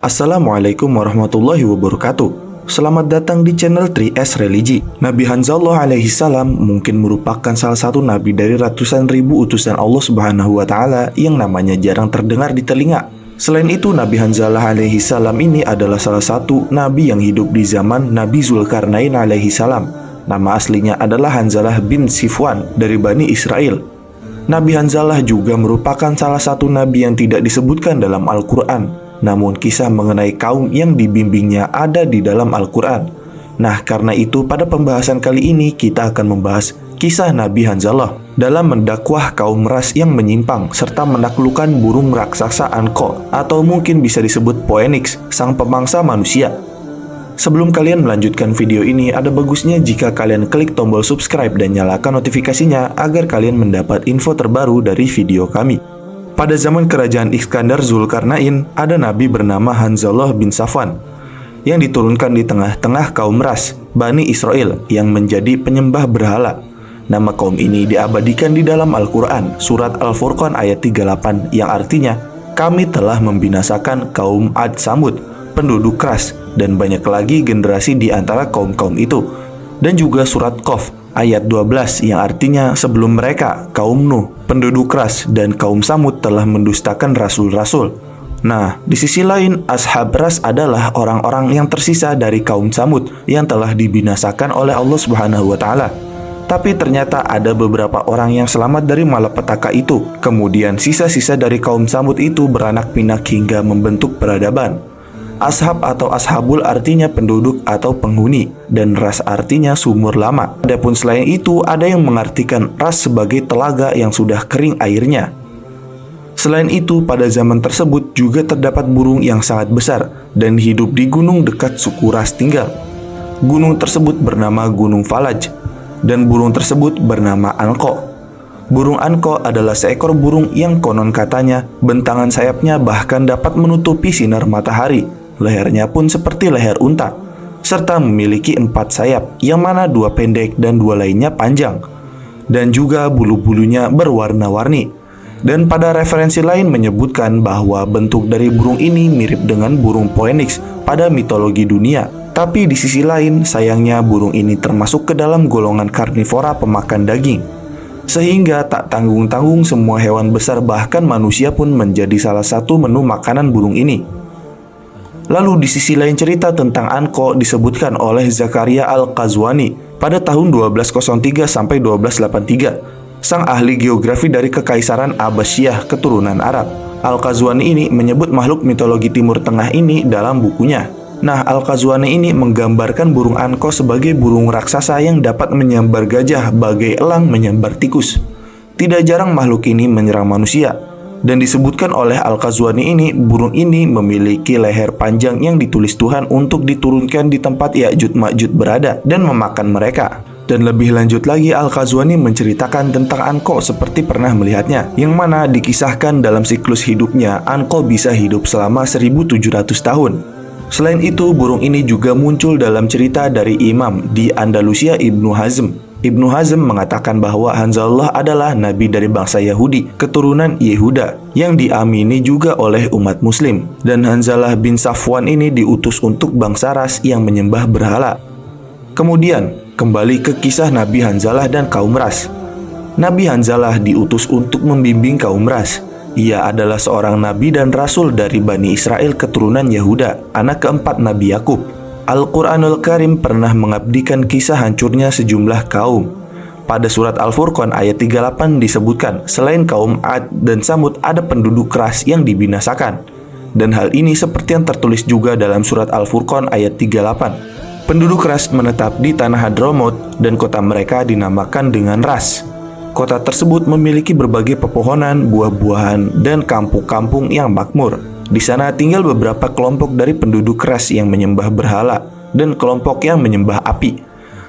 Assalamualaikum warahmatullahi wabarakatuh. Selamat datang di channel 3S Religi. Nabi Hanzalah alaihi salam mungkin merupakan salah satu nabi dari ratusan ribu utusan Allah Subhanahu wa taala yang namanya jarang terdengar di telinga. Selain itu, Nabi Hanzalah alaihi salam ini adalah salah satu nabi yang hidup di zaman Nabi Zulkarnain alaihi salam. Nama aslinya adalah Hanzalah bin Sifwan dari Bani Israel. Nabi Hanzalah juga merupakan salah satu nabi yang tidak disebutkan dalam Al-Quran. Namun kisah mengenai kaum yang dibimbingnya ada di dalam Al-Quran. Nah, karena itu pada pembahasan kali ini kita akan membahas kisah Nabi Hanzalah dalam mendakwah kaum ras yang menyimpang serta menaklukkan burung raksasa Anko, atau mungkin bisa disebut Phoenix, sang pemangsa manusia. Sebelum kalian melanjutkan video ini, ada bagusnya jika kalian klik tombol subscribe dan nyalakan notifikasinya agar kalian mendapat info terbaru dari video kami. Pada zaman kerajaan Iskandar Zulkarnain, ada nabi bernama Hanzalah bin Safwan yang diturunkan di tengah-tengah kaum ras Bani Israel yang menjadi penyembah berhala. Nama kaum ini diabadikan di dalam Al-Quran, surat Al-Furqan ayat 38, yang artinya, kami telah membinasakan kaum Ad Samud, penduduk keras, dan banyak lagi generasi di antara kaum-kaum itu. Dan juga surat Qaf ayat 12 yang artinya sebelum mereka, kaum Nuh, penduduk keras, dan kaum Samud telah mendustakan rasul-rasul. Nah, di sisi lain, ashab ras adalah orang-orang yang tersisa dari kaum Samud yang telah dibinasakan oleh Allah Subhanahu wa taala. Tapi ternyata ada beberapa orang yang selamat dari malapetaka itu. Kemudian sisa-sisa dari kaum Samud itu beranak pinak hingga membentuk peradaban. Ashab atau ashabul artinya penduduk atau penghuni, dan ras artinya sumur lama. Adapun selain itu, ada yang mengartikan ras sebagai telaga yang sudah kering airnya. Selain itu, pada zaman tersebut juga terdapat burung yang sangat besar dan hidup di gunung dekat suku ras tinggal. Gunung tersebut bernama Gunung Falaj, dan burung tersebut bernama Anko. Burung Anko adalah seekor burung yang konon katanya bentangan sayapnya bahkan dapat menutupi sinar matahari. Lehernya pun seperti leher unta, serta memiliki 4 sayap, yang mana 2 pendek dan 2 lainnya panjang. Dan juga bulu-bulunya berwarna-warni. Dan pada referensi lain menyebutkan bahwa bentuk dari burung ini mirip dengan burung Phoenix pada mitologi dunia. Tapi di sisi lain, sayangnya burung ini termasuk ke dalam golongan karnivora pemakan daging. Sehingga tak tanggung-tanggung semua hewan besar bahkan manusia pun menjadi salah satu menu makanan burung ini. Lalu di sisi lain cerita tentang Anko disebutkan oleh Zakaria Al-Qazwani pada tahun 1203 sampai 1283, sang ahli geografi dari Kekaisaran Abbasiyah keturunan Arab. Al-Qazwani ini menyebut makhluk mitologi Timur Tengah ini dalam bukunya. Nah, Al-Qazwani ini menggambarkan burung Anko sebagai burung raksasa yang dapat menyambar gajah bagai elang menyambar tikus. Tidak jarang makhluk ini menyerang manusia. Dan disebutkan oleh Al-Qazwani ini, burung ini memiliki leher panjang yang ditulis Tuhan untuk diturunkan di tempat Ya'juj Ma'juj berada dan memakan mereka. Dan lebih lanjut lagi, Al-Qazwani menceritakan tentang Anko seperti pernah melihatnya, yang mana dikisahkan dalam siklus hidupnya, Anko bisa hidup selama 1700 tahun. Selain itu, burung ini juga muncul dalam cerita dari Imam di Andalusia Ibnu Hazm. Ibnu Hazm mengatakan bahwa Hanzalah adalah nabi dari bangsa Yahudi, keturunan Yehuda, yang diamini juga oleh umat muslim. Dan Hanzalah bin Safwan ini diutus untuk bangsa ras yang menyembah berhala. Kemudian, kembali ke kisah Nabi Hanzalah dan kaum ras. Nabi Hanzalah diutus untuk membimbing kaum ras. Ia adalah seorang nabi dan rasul dari Bani Israel keturunan Yehuda, anak keempat Nabi Yakub. Al-Quranul Karim pernah mengabdikan kisah hancurnya sejumlah kaum. Pada surat Al-Furqan ayat 38 disebutkan, selain kaum Ad dan Samud ada penduduk keras yang dibinasakan. Dan hal ini seperti yang tertulis juga dalam surat Al-Furqan ayat 38. Penduduk keras menetap di tanah Hadramaut dan kota mereka dinamakan dengan Ras. Kota tersebut memiliki berbagai pepohonan, buah-buahan, dan kampung-kampung yang makmur. Di sana tinggal beberapa kelompok dari penduduk keras yang menyembah berhala dan kelompok yang menyembah api.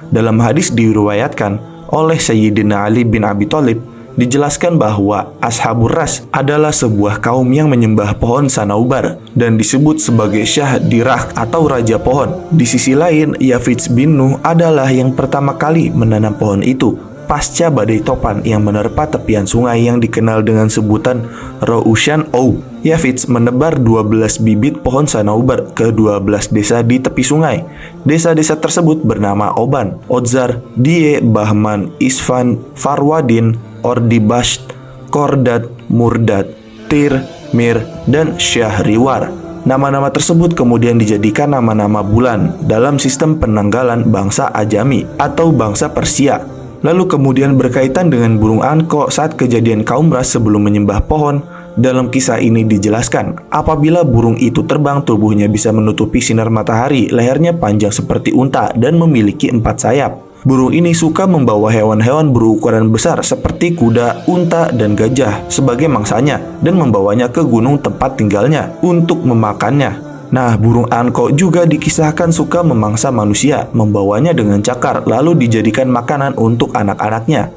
Dalam hadis diriwayatkan oleh Sayyidina Ali bin Abi Thalib, dijelaskan bahwa Ashabur Ras adalah sebuah kaum yang menyembah pohon sanaubar dan disebut sebagai Syah Dirah atau Raja Pohon. Di sisi lain, Yafits bin Nuh adalah yang pertama kali menanam pohon itu. pasca badai topan yang menerpa tepian sungai yang dikenal dengan sebutan Roushan Ou. Yafits menebar 12 bibit pohon sanaubar ke 12 desa di tepi sungai. Desa-desa tersebut bernama Oban, Odzar, Die, Bahman, Isfan, Farwadin, Ordibasht, Kordat, Murdad, Tir, Mir, dan Syahriwar. Nama-nama tersebut kemudian dijadikan nama-nama bulan dalam sistem penanggalan bangsa Ajami atau bangsa Persia. Lalu kemudian berkaitan dengan burung anko saat kejadian kaum Ras sebelum menyembah pohon. Dalam kisah ini dijelaskan, apabila burung itu terbang, tubuhnya bisa menutupi sinar matahari, lehernya panjang seperti unta dan memiliki 4 sayap. Burung ini suka membawa hewan-hewan berukuran besar seperti kuda, unta, dan gajah sebagai mangsanya dan membawanya ke gunung tempat tinggalnya untuk memakannya. Nah, burung anko juga dikisahkan suka memangsa manusia, membawanya dengan cakar lalu dijadikan makanan untuk anak-anaknya.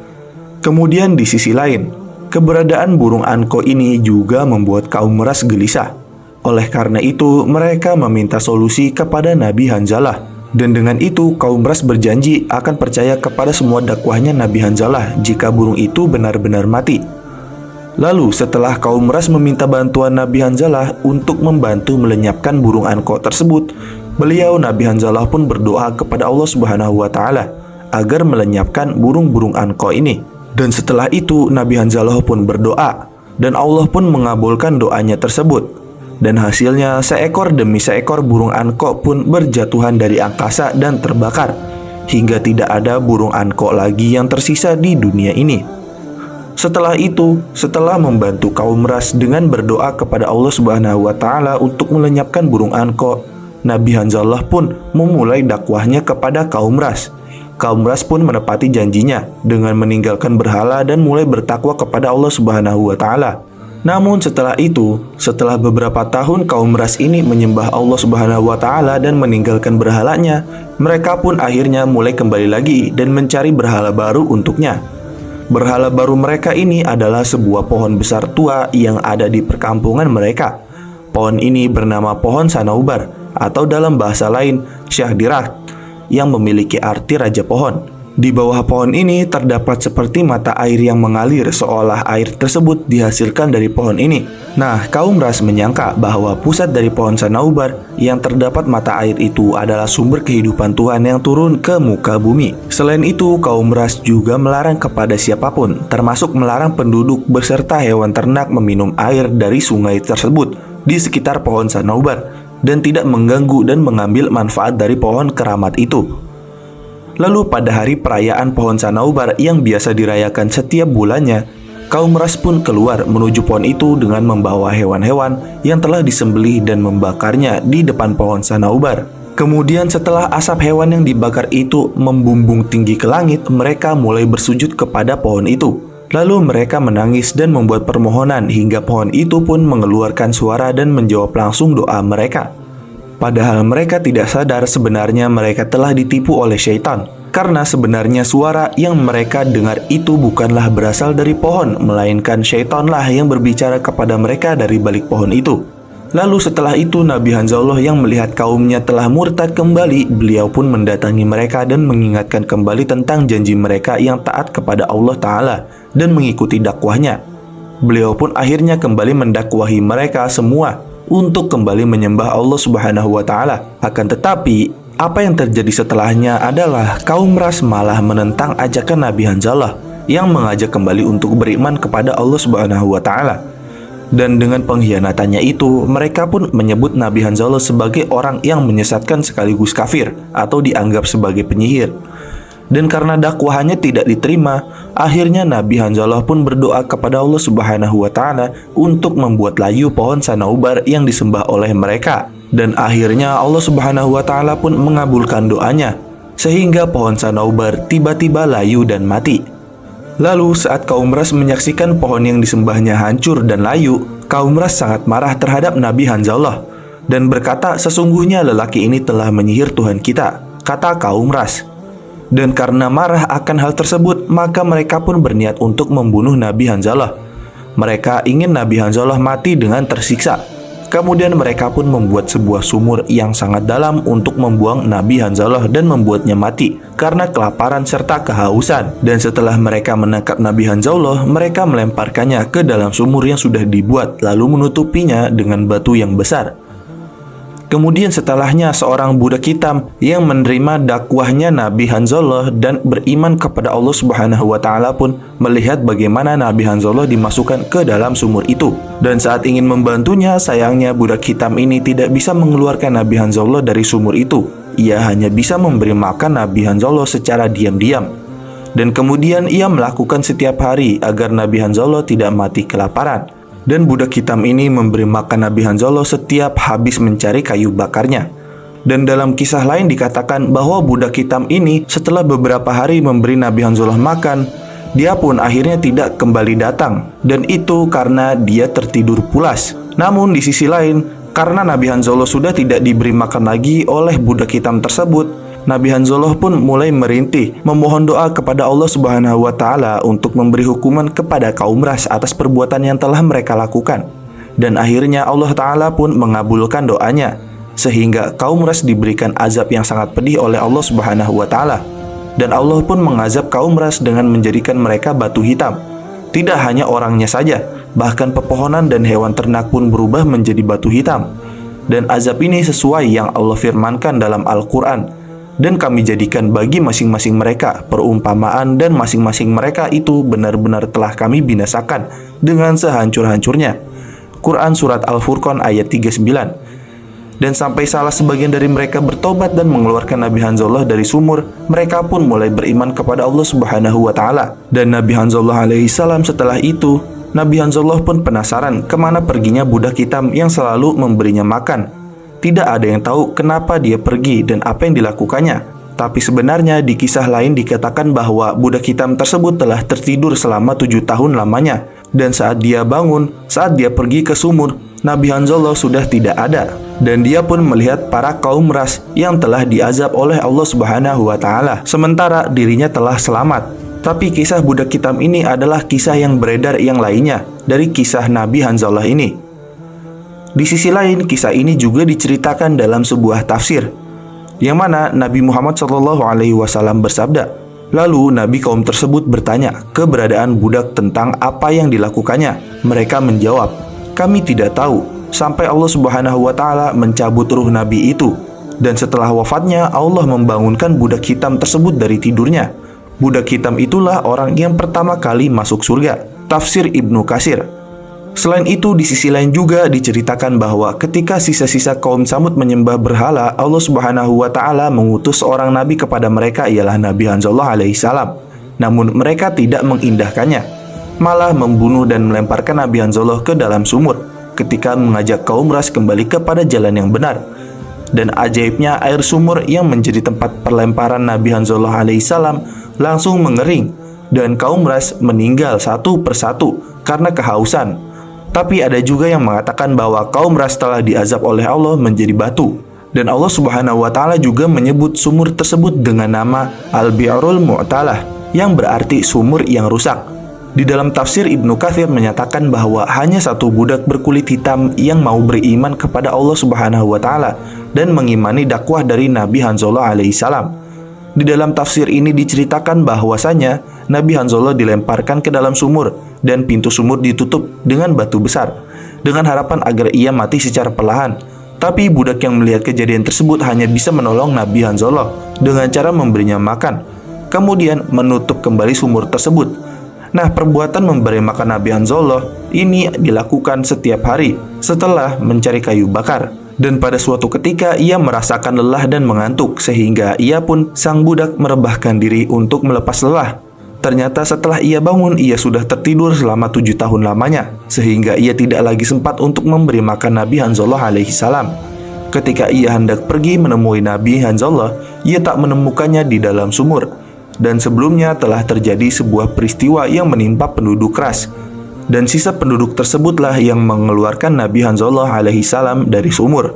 Kemudian di sisi lain, keberadaan burung anko ini juga membuat kaum Ras gelisah. Oleh karena itu, mereka meminta solusi kepada Nabi Hanzalah. Dan dengan itu, kaum Ras berjanji akan percaya kepada semua dakwahnya Nabi Hanzalah jika burung itu benar-benar mati. Lalu, setelah kaum Ras meminta bantuan Nabi Hanzalah untuk membantu melenyapkan burung anko tersebut, beliau Nabi Hanzalah pun berdoa kepada Allah Subhanahu wa Ta'ala agar melenyapkan burung-burung anko ini. Dan setelah itu Nabi Hanzalah pun berdoa dan Allah pun mengabulkan doanya tersebut. Dan hasilnya seekor demi seekor burung anko pun berjatuhan dari angkasa dan terbakar hingga tidak ada burung anko lagi yang tersisa di dunia ini. Setelah itu, setelah membantu kaum Ras dengan berdoa kepada Allah Subhanahu wa Ta'ala untuk melenyapkan burung anko, Nabi Hanzalah pun memulai dakwahnya kepada kaum Ras. Kaum Ras pun menepati janjinya dengan meninggalkan berhala dan mulai bertakwa kepada Allah Subhanahu wa Ta'ala. Namun setelah itu, setelah beberapa tahun kaum Ras ini menyembah Allah Subhanahu wa Ta'ala dan meninggalkan berhalanya, mereka pun akhirnya mulai kembali lagi dan mencari berhala baru untuknya. Berhala baru mereka ini adalah sebuah pohon besar tua yang ada di perkampungan mereka. Pohon ini bernama pohon sanaubar atau dalam bahasa lain Syahdirat, yang memiliki arti raja pohon. Di bawah pohon ini terdapat seperti mata air yang mengalir, seolah air tersebut dihasilkan dari pohon ini. Nah, kaum Ras menyangka bahwa pusat dari pohon sanaubar yang terdapat mata air itu adalah sumber kehidupan Tuhan yang turun ke muka bumi. Selain itu, kaum Ras juga melarang kepada siapapun, termasuk melarang penduduk beserta hewan ternak meminum air dari sungai tersebut di sekitar pohon sanaubar dan tidak mengganggu dan mengambil manfaat dari pohon keramat itu. Lalu pada hari perayaan pohon sanaubar yang biasa dirayakan setiap bulannya, kaum Ras pun keluar menuju pohon itu dengan membawa hewan-hewan yang telah disembelih dan membakarnya di depan pohon sanaubar. Kemudian setelah asap hewan yang dibakar itu membumbung tinggi ke langit, mereka mulai bersujud kepada pohon itu. Lalu mereka menangis dan membuat permohonan hingga pohon itu pun mengeluarkan suara dan menjawab langsung doa mereka. Padahal mereka tidak sadar sebenarnya mereka telah ditipu oleh syaitan. Karena sebenarnya suara yang mereka dengar itu bukanlah berasal dari pohon, melainkan syaitanlah yang berbicara kepada mereka dari balik pohon itu. Lalu setelah itu Nabi Hanzalah yang melihat kaumnya telah murtad kembali, beliau pun mendatangi mereka dan mengingatkan kembali tentang janji mereka yang taat kepada Allah Ta'ala dan mengikuti dakwahnya. Beliau pun akhirnya kembali mendakwahi mereka semua untuk kembali menyembah Allah Subhanahu wa Ta'ala. Akan tetapi, apa yang terjadi setelahnya adalah kaum Ras malah menentang ajakan Nabi Hanzalah yang mengajak kembali untuk beriman kepada Allah Subhanahu wa Ta'ala. Dan dengan pengkhianatannya itu, mereka pun menyebut Nabi Hanzalah sebagai orang yang menyesatkan sekaligus kafir atau dianggap sebagai penyihir. Dan karena dakwahannya tidak diterima, akhirnya Nabi Hanzalah pun berdoa kepada Allah Subhanahu wa Ta'ala untuk membuat layu pohon sanaubar yang disembah oleh mereka. Dan akhirnya Allah Subhanahu wa Ta'ala pun mengabulkan doanya, sehingga pohon sanaubar tiba-tiba layu dan mati. Lalu saat kaum Ras menyaksikan pohon yang disembahnya hancur dan layu, kaum Ras sangat marah terhadap Nabi Hanzalah dan berkata, sesungguhnya lelaki ini telah menyihir Tuhan kita, kata kaum Ras. Dan karena marah akan hal tersebut, maka mereka pun berniat untuk membunuh Nabi Hanzalah. Mereka ingin Nabi Hanzalah mati dengan tersiksa. Kemudian mereka pun membuat sebuah sumur yang sangat dalam untuk membuang Nabi Hanzalah dan membuatnya mati karena kelaparan serta kehausan. Dan setelah mereka menangkap Nabi Hanzalah, mereka melemparkannya ke dalam sumur yang sudah dibuat lalu menutupinya dengan batu yang besar. Kemudian setelahnya seorang budak hitam yang menerima dakwahnya Nabi Hanzalah dan beriman kepada Allah Subhanahu wa taala pun melihat bagaimana Nabi Hanzalah dimasukkan ke dalam sumur itu. Dan saat ingin membantunya, sayangnya budak hitam ini tidak bisa mengeluarkan Nabi Hanzalah dari sumur itu. Ia hanya bisa memberi makan Nabi Hanzalah secara diam-diam. Dan kemudian ia melakukan setiap hari agar Nabi Hanzalah tidak mati kelaparan. Dan budak hitam ini memberi makan Nabi Hanzalah setiap habis mencari kayu bakarnya. Dan dalam kisah lain dikatakan bahwa budak hitam ini setelah beberapa hari memberi Nabi Hanzalah makan, dia pun akhirnya tidak kembali datang. Dan itu karena dia tertidur pulas. Namun di sisi lain, karena Nabi Hanzalah sudah tidak diberi makan lagi oleh budak hitam tersebut, Nabi Hanzalah pun mulai merintih memohon doa kepada Allah Subhanahu wa taala untuk memberi hukuman kepada kaum Ras atas perbuatan yang telah mereka lakukan. Dan akhirnya Allah taala pun mengabulkan doanya sehingga kaum Ras diberikan azab yang sangat pedih oleh Allah Subhanahu wa taala. Dan Allah pun mengazab kaum Ras dengan menjadikan mereka batu hitam. Tidak hanya orangnya saja, bahkan pepohonan dan hewan ternak pun berubah menjadi batu hitam. Dan azab ini sesuai yang Allah firmankan dalam Al-Qur'an. Dan kami jadikan bagi masing-masing mereka perumpamaan, dan masing-masing mereka itu benar-benar telah kami binasakan dengan sehancur-hancurnya. Quran Surat Al-Furqan ayat 39. Dan sampai salah sebagian dari mereka bertobat dan mengeluarkan Nabi Hanzalah dari sumur, mereka pun mulai beriman kepada Allah Subhanahu wa taala. Dan Nabi Hanzalah alaihi salam setelah itu, Nabi Hanzalah pun penasaran kemana perginya budak hitam yang selalu memberinya makan. Tidak ada yang tahu kenapa dia pergi dan apa yang dilakukannya. Tapi sebenarnya di kisah lain dikatakan bahwa budak hitam tersebut telah tertidur selama 7 tahun lamanya. Dan saat dia bangun, saat dia pergi ke sumur, Nabi Hanzalah sudah tidak ada. Dan dia pun melihat para kaum Ras yang telah diazab oleh Allah Subhanahu wa taala, sementara dirinya telah selamat. Tapi kisah budak hitam ini adalah kisah yang beredar yang lainnya dari kisah Nabi Hanzalah ini. Di sisi lain, kisah ini juga diceritakan dalam sebuah tafsir, yang mana Nabi Muhammad SAW bersabda. Lalu Nabi kaum tersebut bertanya keberadaan budak tentang apa yang dilakukannya. Mereka menjawab, kami tidak tahu, sampai Allah Subhanahu wa taala mencabut ruh Nabi itu. Dan setelah wafatnya, Allah membangunkan budak hitam tersebut dari tidurnya. Budak hitam itulah orang yang pertama kali masuk surga. Tafsir Ibnu Katsir. Selain itu, di sisi lain juga diceritakan bahwa ketika sisa-sisa kaum Tsamud menyembah berhala, Allah Subhanahu wa taala mengutus seorang nabi kepada mereka, ialah Nabi Hanzalah alaihi salam. Namun mereka tidak mengindahkannya, malah membunuh dan melemparkan Nabi Hanzalah ke dalam sumur ketika mengajak kaum Ras kembali kepada jalan yang benar. Dan ajaibnya, air sumur yang menjadi tempat perlemparan Nabi Hanzalah alaihi salam langsung mengering dan kaum Ras meninggal satu persatu karena kehausan. Tapi ada juga yang mengatakan bahwa kaum Ras telah diazab oleh Allah menjadi batu. Dan Allah Subhanahu wa taala juga menyebut sumur tersebut dengan nama Al-Bi'rul Mu'talah, yang berarti sumur yang rusak. Di dalam tafsir Ibnu Katsir menyatakan bahwa hanya satu budak berkulit hitam yang mau beriman kepada Allah Subhanahu wa taala dan mengimani dakwah dari Nabi Hanzalah alaihi salam. Di dalam tafsir ini diceritakan bahwasanya Nabi Hanzalah dilemparkan ke dalam sumur dan pintu sumur ditutup dengan batu besar dengan harapan agar ia mati secara perlahan. Tapi budak yang melihat kejadian tersebut hanya bisa menolong Nabi Hanzalah dengan cara memberinya makan, kemudian menutup kembali sumur tersebut. Nah, perbuatan memberi makan Nabi Hanzalah ini dilakukan setiap hari setelah mencari kayu bakar. Dan pada suatu ketika ia merasakan lelah dan mengantuk, sehingga ia pun sang budak merebahkan diri untuk melepas lelah. Ternyata setelah ia bangun, ia sudah tertidur selama 7 tahun lamanya, sehingga ia tidak lagi sempat untuk memberi makan Nabi Hanzalah alaihi salam. Ketika ia hendak pergi menemui Nabi Hanzalah, ia tak menemukannya di dalam sumur. Dan sebelumnya telah terjadi sebuah peristiwa yang menimpa penduduk Ras. Dan sisa penduduk tersebutlah yang mengeluarkan Nabi Hanzalah alaihi salam dari sumur.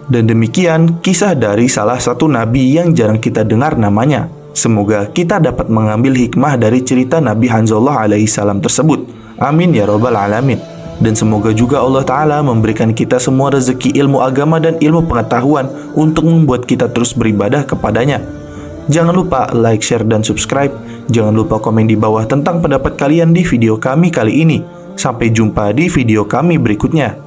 Dan demikian kisah dari salah satu nabi yang jarang kita dengar namanya. Semoga kita dapat mengambil hikmah dari cerita Nabi Hanzalah alaihi salam tersebut. Amin ya rabbal alamin. Dan semoga juga Allah Ta'ala memberikan kita semua rezeki ilmu agama dan ilmu pengetahuan untuk membuat kita terus beribadah kepadanya. Jangan lupa like, share, dan subscribe. Jangan lupa komen di bawah tentang pendapat kalian di video kami kali ini. Sampai jumpa di video kami berikutnya.